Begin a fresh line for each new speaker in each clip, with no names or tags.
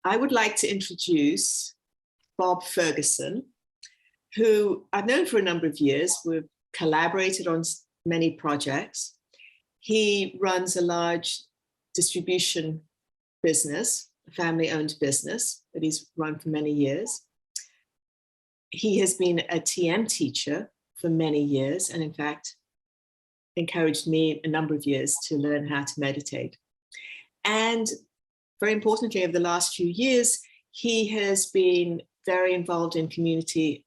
I would like to introduce Bob Ferguson, who I've known for a number of years. We've collaborated on many projects. He runs a large distribution business, a family-owned business that he's run for many years. He has been a TM teacher for many years, and in fact, encouraged me a number of years to learn how to meditate. And very importantly, over the last few years, he has been very involved in community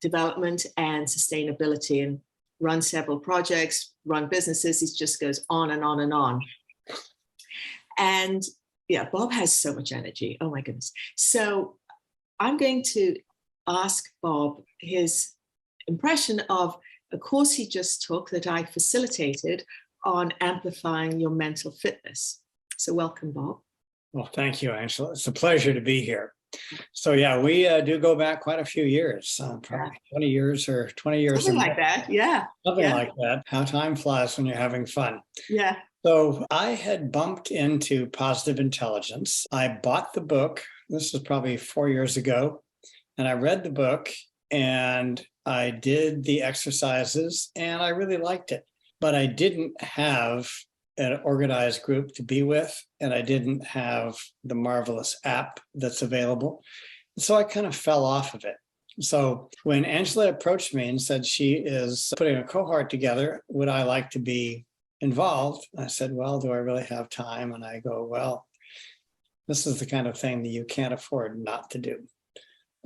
development and sustainability and run several projects, run businesses. He just goes on and on and on. And yeah, Bob has so much energy. Oh my goodness. So I'm going to ask Bob his impression of a course he just took that I facilitated on amplifying your mental fitness. So welcome, Bob.
Well, thank you, Angela. It's a pleasure to be here. So yeah, we do go back quite a few years, probably 20 years or 20 years.
Something like that, yeah.
Something like that. How time flies when you're having fun.
Yeah.
So I had bumped into positive intelligence. I bought the book. This was probably 4 years ago. And I read the book and I did the exercises and I really liked it. But I didn't have an organized group to be with, and I didn't have the marvelous app that's available. So I kind of fell off of it. So when Angela approached me and said she is putting a cohort together, would I like to be involved? I said, well, do I really have time? And I go, well, this is the kind of thing that you can't afford not to do.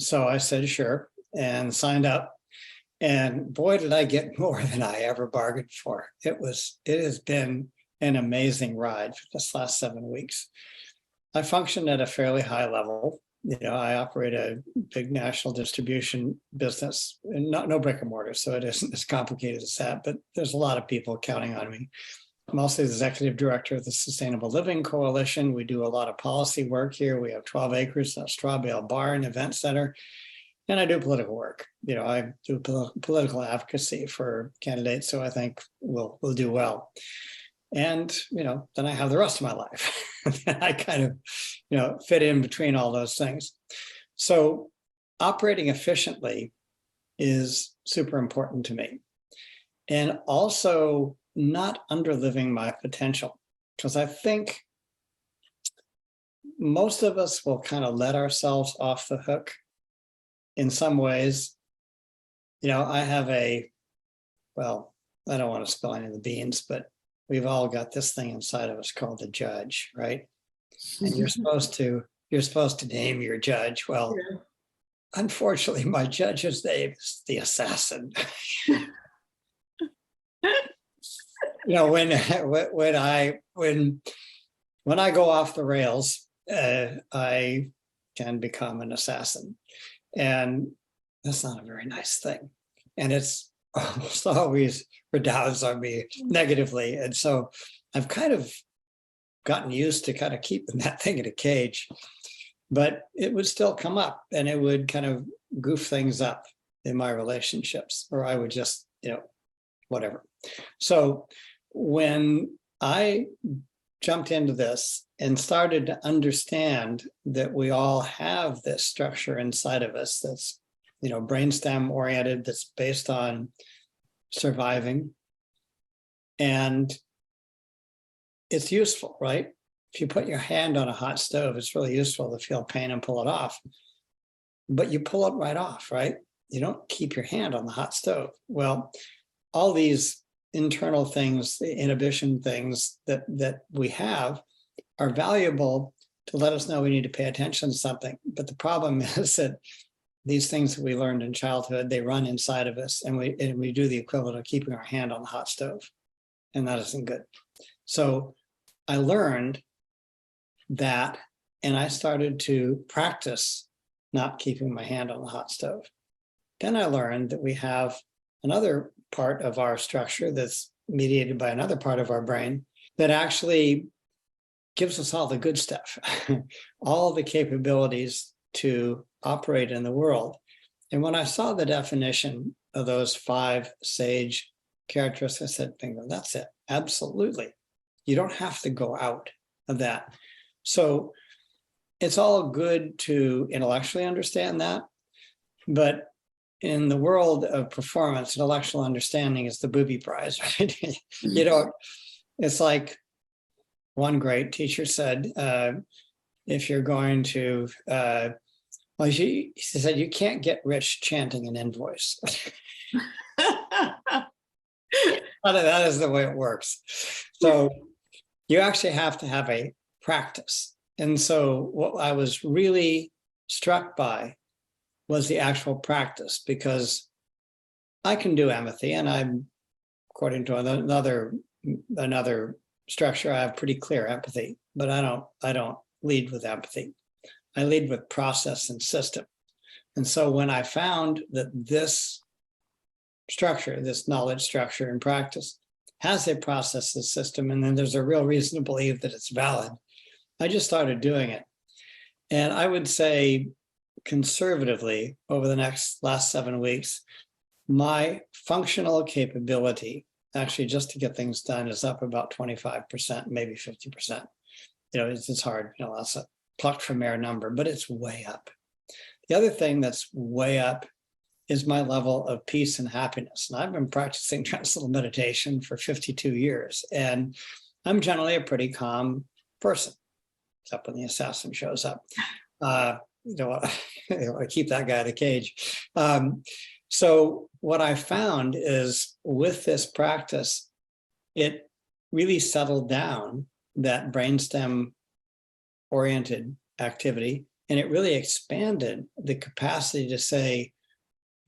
So I said, sure, and signed up. And boy, did I get more than I ever bargained for. It has been an amazing ride for this last 7 weeks. I function at a fairly high level. You know, I operate a big national distribution business, and no brick and mortar, so it isn't as complicated as that, but there's a lot of people counting on me. I'm also the executive director of the Sustainable Living Coalition. We do a lot of policy work here. We have 12 acres, a straw bale bar and event center, and I do political work. You know, I do political advocacy for candidates, so I think we'll do well. And, you know, then I have the rest of my life. And I kind of, you know, fit in between all those things. So operating efficiently is super important to me. And also not underliving my potential, because I think most of us will kind of let ourselves off the hook in some ways. You know, I have well, I don't want to spill any of the beans, but we've all got this thing inside of us called the judge, right? And you're supposed to name your judge. Well, yeah. Unfortunately, my judge's name is the assassin. You know, when I go off the rails, I can become an assassin, and that's not a very nice thing. And it's almost always redounds on me negatively. And so I've kind of gotten used to kind of keeping that thing in a cage, but it would still come up and it would kind of goof things up in my relationships, or I would just, you know, whatever. So when I jumped into this and started to understand that we all have this structure inside of us that's, you know, brainstem oriented, that's based on surviving. And it's useful, right? If you put your hand on a hot stove, it's really useful to feel pain and pull it off. But you pull it right off, right? You don't keep your hand on the hot stove. Well, all these internal things, the inhibition things that we have are valuable to let us know we need to pay attention to something. But the problem is that these things that we learned in childhood, they run inside of us, and we do the equivalent of keeping our hand on the hot stove, and that isn't good. So I learned that, and I started to practice not keeping my hand on the hot stove. Then I learned that we have another part of our structure that's mediated by another part of our brain that actually gives us all the good stuff, all the capabilities to operate in the world. And when I saw the definition of those 5 sage characteristics, I said, bingo, that's it. Absolutely. You don't have to go out of that. So it's all good to intellectually understand that, but in the world of performance, intellectual understanding is the booby prize, right? You don't, it's like one great teacher said, if you're going to, well, she said, you can't get rich chanting an invoice. That is the way it works. So you actually have to have a practice. And so what I was really struck by was the actual practice, because I can do empathy, and I'm, according to another structure, I have pretty clear empathy, but I don't lead with empathy. I lead with process and system. And so when I found that this structure, this knowledge structure and practice has a process and system, and then there's a real reason to believe that it's valid, I just started doing it. And I would say conservatively, over the last 7 weeks, my functional capability, actually just to get things done, is up about 25%, maybe 50%. It's hard, that's a plucked from air number, but it's way up. The other thing that's way up is my level of peace and happiness. And I've been practicing transcendental meditation for 52 years, and I'm generally a pretty calm person, except when the assassin shows up. You don't want to keep that guy in a cage. So what I found is with this practice, it really settled down that brainstem oriented activity, and it really expanded the capacity to say,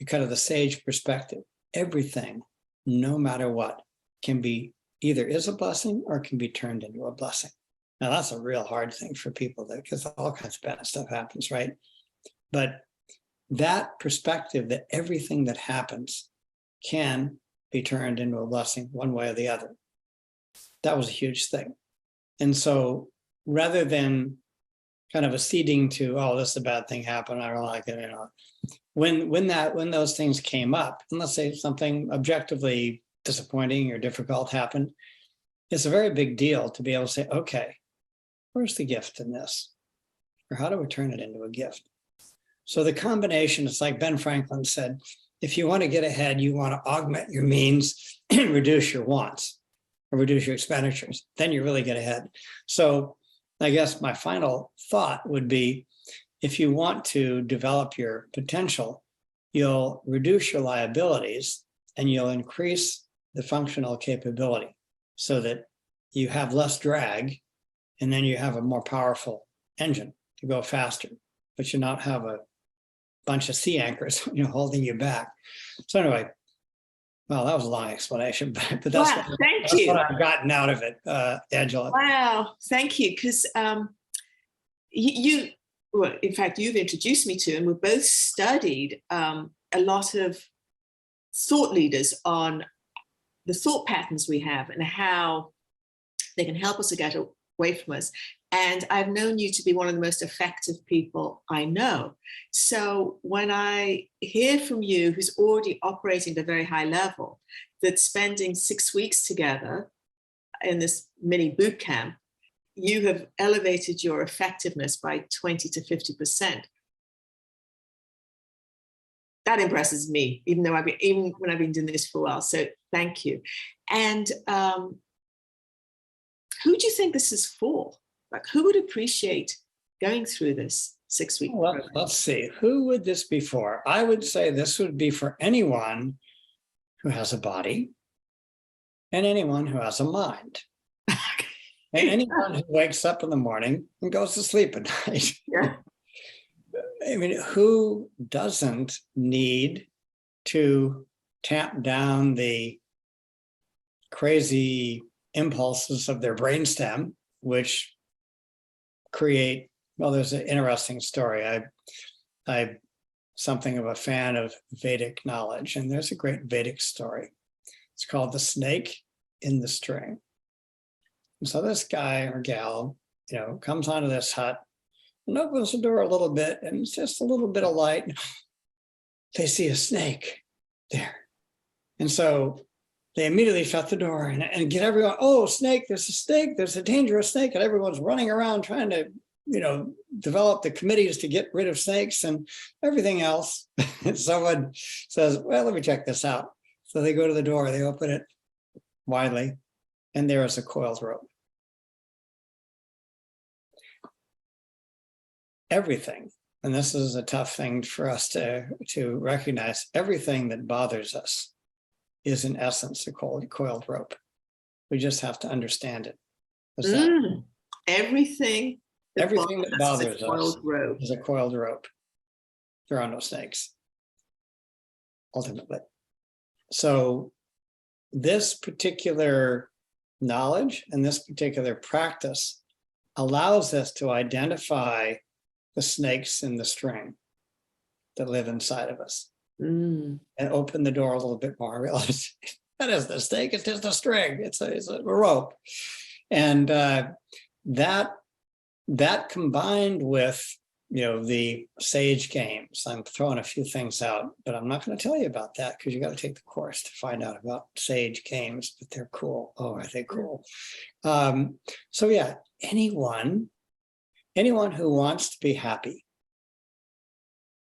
kind of the sage perspective, everything, no matter what, can be either is a blessing or can be turned into a blessing. Now that's a real hard thing for people, because all kinds of bad stuff happens, right? But that perspective that everything that happens can be turned into a blessing one way or the other, that was a huge thing. And so rather than kind of acceding to, oh, this is a bad thing happened, I don't like it, when those things came up, and let's say something objectively disappointing or difficult happened, it's a very big deal to be able to say, okay, where's the gift in this? Or how do we turn it into a gift? So the combination, it's like Ben Franklin said, if you want to get ahead, you want to augment your means and reduce your wants or reduce your expenditures, then you really get ahead. So I guess my final thought would be, if you want to develop your potential, you'll reduce your liabilities and you'll increase the functional capability so that you have less drag, and then you have a more powerful engine to go faster, but you not have a bunch of sea anchors holding you back. So anyway, well, that was a long explanation, but that's,
wow, that's
what I've gotten out of it, Angela.
Wow, thank you. Because well, in fact, you've introduced me to, and we've both studied a lot of thought leaders on the thought patterns we have and how they can help us to get away from us. And I've known you to be one of the most effective people I know. So when I hear from you, who's already operating at a very high level, that spending 6 weeks together in this mini boot camp, you have elevated your effectiveness by 20 to 50%. That impresses me, even when I've been doing this for a while. So thank you. And who do you think this is for? Like, who would appreciate going through this 6 week program?
Let's see. Who would this be for? I would say this would be for anyone who has a body and anyone who has a mind. And anyone who wakes up in the morning and goes to sleep at night.
Yeah.
I mean, who doesn't need to tamp down the crazy impulses of their brainstem, which create, well, there's an interesting story. I'm something of a fan of Vedic knowledge, and there's a great Vedic story. It's called The Snake in the String. And so this guy or gal, comes onto this hut and opens the door a little bit, and it's just a little bit of light. They see a snake there. And so they immediately shut the door and get everyone, oh, snake, there's a snake, there's a dangerous snake. And everyone's running around trying to develop the committees to get rid of snakes and everything else. Someone says, well, let me check this out. So they go to the door, they open it widely, and there is a coiled rope. Everything, and this is a tough thing for us to recognize, everything that bothers us is in essence a coiled rope. We just have to understand it.
Everything
that bothers us
rope.
is a coiled rope. There are no snakes, ultimately. So this particular knowledge and this particular practice allows us to identify the snakes in the string that live inside of us and open the door a little bit more. Realize that is the snake, it's just a string, it's a rope. And that combined with the sage games, I'm throwing a few things out, but I'm not going to tell you about that because you got to take the course to find out about sage games, but they're cool. Oh, are they cool? So yeah, anyone who wants to be happy.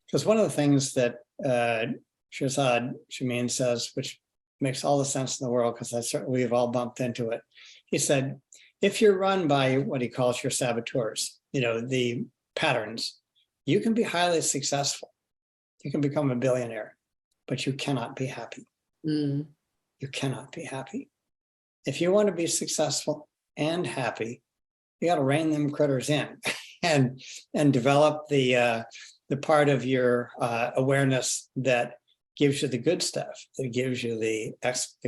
Because one of the things that Shazad Shamin says, which makes all the sense in the world, because we've all bumped into it. He said, if you're run by what he calls your saboteurs, the patterns, you can be highly successful. You can become a billionaire, but you cannot be happy. You cannot be happy. If you want to be successful and happy, you got to rein them critters in and develop the part of your awareness that gives you the good stuff, that gives you the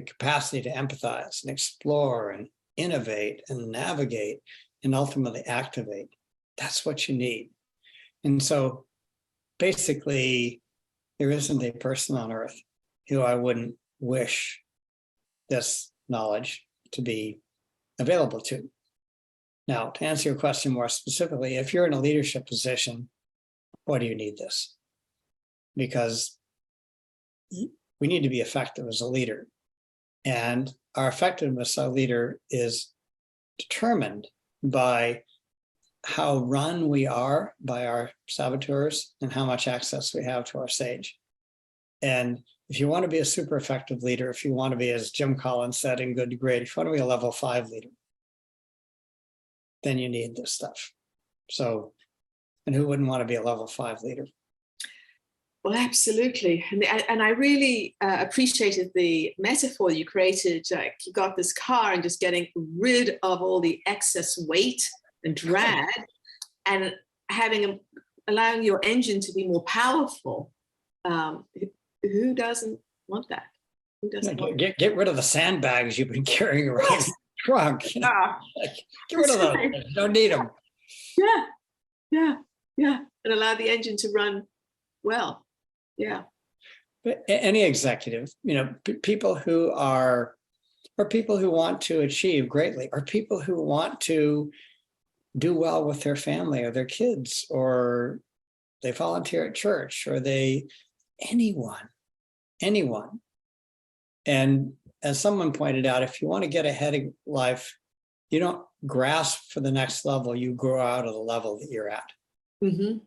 capacity to empathize and explore and innovate and navigate and ultimately activate. That's what you need. And so basically, there isn't a person on earth who I wouldn't wish this knowledge to be available to. Now, to answer your question more specifically, if you're in a leadership position, why do you need this? Because we need to be effective as a leader. And our effectiveness as a leader is determined by how run we are by our saboteurs and how much access we have to our sage. And if you want to be a super effective leader, if you want to be, as Jim Collins said in Good to Great, if you want to be a level 5 leader, then you need this stuff. So, and who wouldn't want to be a level 5 leader?
Well, absolutely. And I really appreciated the metaphor you created. Like you got this car and just getting rid of all the excess weight and drag and allowing your engine to be more powerful. Who doesn't want that? Who doesn't want that?
Get rid of the sandbags you've been carrying around in the trunk. Get rid of them. You don't need them.
Yeah. And allow the engine to run well. Yeah.
But any executive, people who are, or people who want to achieve greatly, or people who want to do well with their family or their kids, or they volunteer at church, or anyone. And as someone pointed out, if you want to get ahead of life, you don't grasp for the next level, you grow out of the level that you're at. Mm-hmm.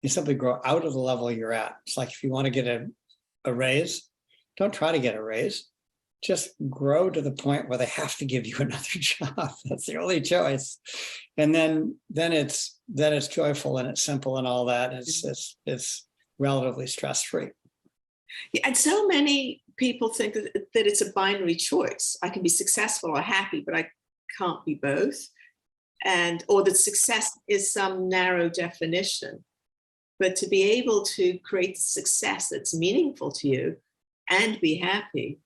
You simply grow out of the level you're at. It's like if you want to get a raise, don't try to get a raise. Just grow to the point where they have to give you another job. That's the only choice. And then it's joyful and it's simple and all that. It's relatively stress-free.
Yeah, and so many people think that it's a binary choice. I can be successful or happy, but I can't be both. Or that success is some narrow definition. But to be able to create success that's meaningful to you and be happy,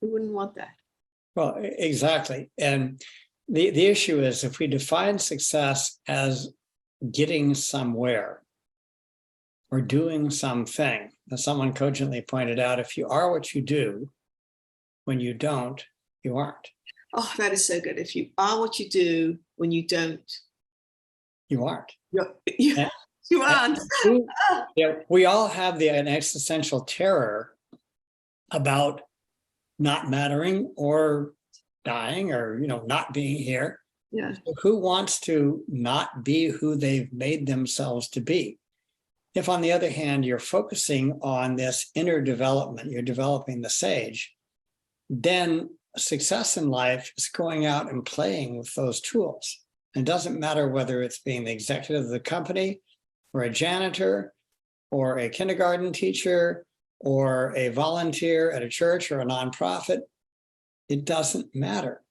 who wouldn't want that?
Well, exactly. And the issue is if we define success as getting somewhere or doing something, as someone cogently pointed out, if you are what you do, when you don't, you aren't.
Oh, that is so good. If you are what you do, when you don't,
you aren't.
You aren't.
We all have an existential terror about not mattering or dying or not being here.
Yeah.
Who wants to not be who they've made themselves to be? If, on the other hand, you're focusing on this inner development, you're developing the sage, then success in life is going out and playing with those tools. It doesn't matter whether it's being the executive of the company, or a janitor, or a kindergarten teacher, or a volunteer at a church or a nonprofit. It doesn't matter.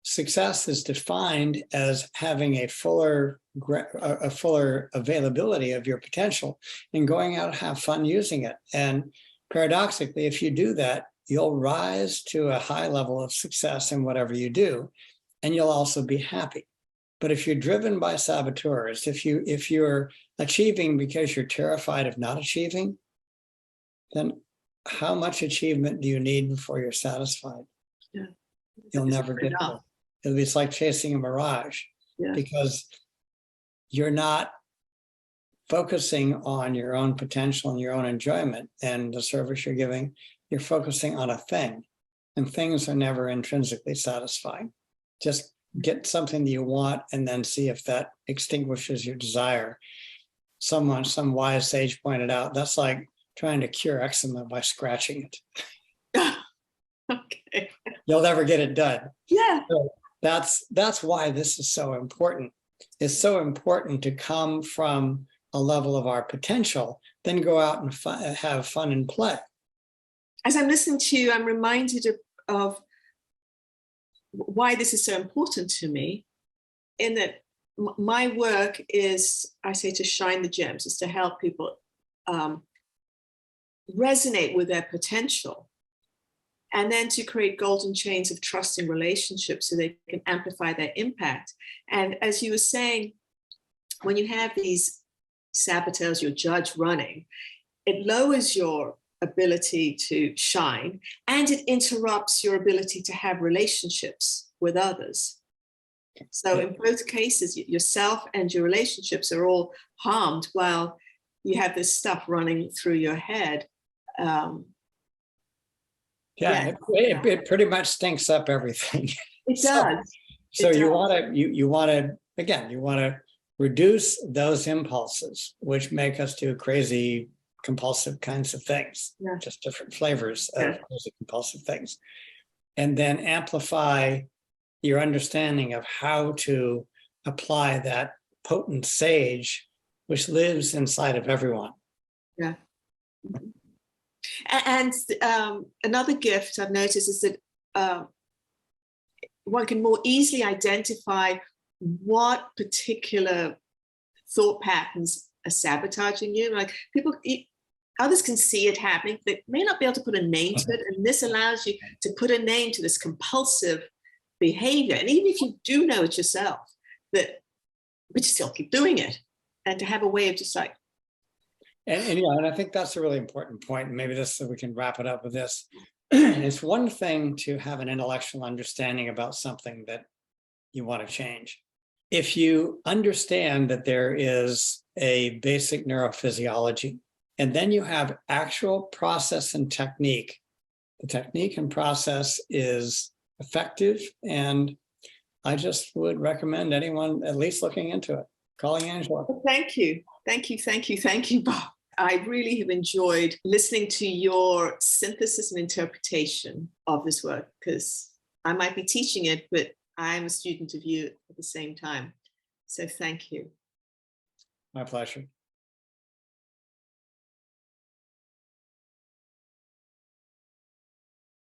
Success is defined as having a fuller availability of your potential and going out and have fun using it. And paradoxically, if you do that, you'll rise to a high level of success in whatever you do, and you'll also be happy. But if you're driven by saboteurs, if you're achieving because you're terrified of not achieving, then how much achievement do you need before you're satisfied?
Yeah.
You'll never get there. It's like chasing a mirage, because you're not focusing on your own potential and your own enjoyment and the service you're giving. You're focusing on a thing, and things are never intrinsically satisfying. Just get something that you want and then see if that extinguishes your desire. Some wise sage pointed out that's like trying to cure eczema by scratching it.
Okay.
You'll never get it done.
Yeah.
So that's why this is so important. It's so important to come from a level of our potential, then go out and have fun and play.
As I'm listening to you, I'm reminded of why this is so important to me, in that my work is, I say, to shine the gems, is to help people resonate with their potential, and then to create golden chains of trusting relationships so they can amplify their impact. And as you were saying, when you have these saboteurs, your judge running, it lowers your ability to shine, and it interrupts your ability to have relationships with others. So in both cases, yourself and your relationships are all harmed while you have this stuff running through your head.
It pretty much stinks up everything.
It does.
So you want to reduce those impulses, which make us do crazy, compulsive kinds of things, just different flavors of crazy, compulsive things, and then amplify your understanding of how to apply that potent sage, which lives inside of everyone.
Yeah. And another gift I've noticed is that one can more easily identify what particular thought patterns are sabotaging you. Like others can see it happening. They may not be able to put a name to it, and this allows you to put a name to this compulsive behavior. And even if you do know it yourself, but you still keep doing it, and to have a way of just like.
And I think that's a really important point. And maybe so we can wrap it up with this. It's one thing to have an intellectual understanding about something that you want to change. If you understand that there is a basic neurophysiology, and then you have actual process and technique, the technique and process is effective. And I just would recommend anyone at least looking into it, calling Angela.
Well, thank you. Thank you, Bob. I really have enjoyed listening to your synthesis and interpretation of this work, because I might be teaching it, but I'm a student of you at the same time. So thank you.
My pleasure.